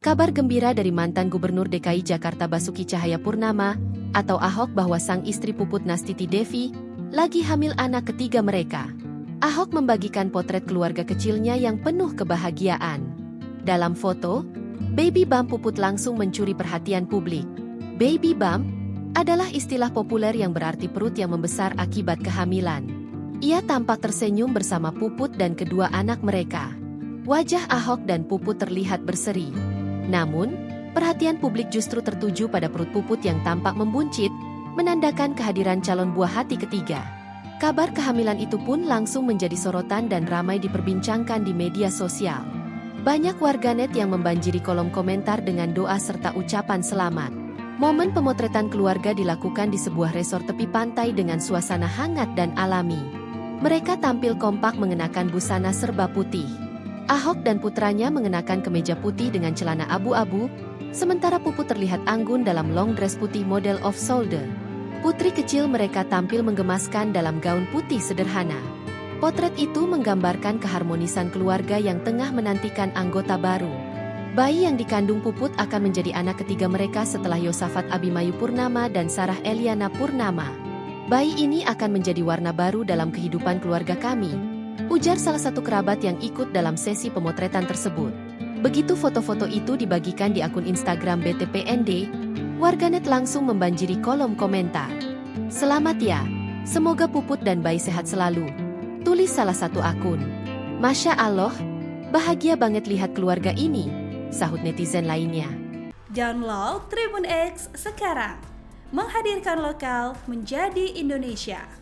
Kabar gembira dari mantan Gubernur DKI Jakarta Basuki Cahayapurnama atau Ahok bahwa sang istri Puput Nastiti Devi lagi hamil anak ketiga mereka. Ahok membagikan potret keluarga kecilnya yang penuh kebahagiaan. Dalam foto, baby bump Puput langsung mencuri perhatian publik. Baby bump adalah istilah populer yang berarti perut yang membesar akibat kehamilan. Ia tampak tersenyum bersama Puput dan kedua anak mereka. Wajah Ahok dan Puput terlihat berseri. Namun, perhatian publik justru tertuju pada perut Puput yang tampak membuncit, menandakan kehadiran calon buah hati ketiga. Kabar kehamilan itu pun langsung menjadi sorotan dan ramai diperbincangkan di media sosial. Banyak warganet yang membanjiri kolom komentar dengan doa serta ucapan selamat. Momen pemotretan keluarga dilakukan di sebuah resort tepi pantai dengan suasana hangat dan alami. Mereka tampil kompak mengenakan busana serba putih. Ahok dan putranya mengenakan kemeja putih dengan celana abu-abu, sementara Puput terlihat anggun dalam long dress putih model off-shoulder. Putri kecil mereka tampil menggemaskan dalam gaun putih sederhana. Potret itu menggambarkan keharmonisan keluarga yang tengah menantikan anggota baru. Bayi yang dikandung Puput akan menjadi anak ketiga mereka setelah Yosafat Abimayu Purnama dan Sarah Eliana Purnama. Bayi ini akan menjadi warna baru dalam kehidupan keluarga kami, ujar salah satu kerabat yang ikut dalam sesi pemotretan tersebut. Begitu foto-foto itu dibagikan di akun Instagram BTPND, warganet langsung membanjiri kolom komentar. "Selamat ya, semoga Puput dan bayi sehat selalu," tulis salah satu akun. "Masya Allah, bahagia banget lihat keluarga ini," sahut netizen lainnya. Download Tribun X sekarang, menghadirkan lokal menjadi Indonesia.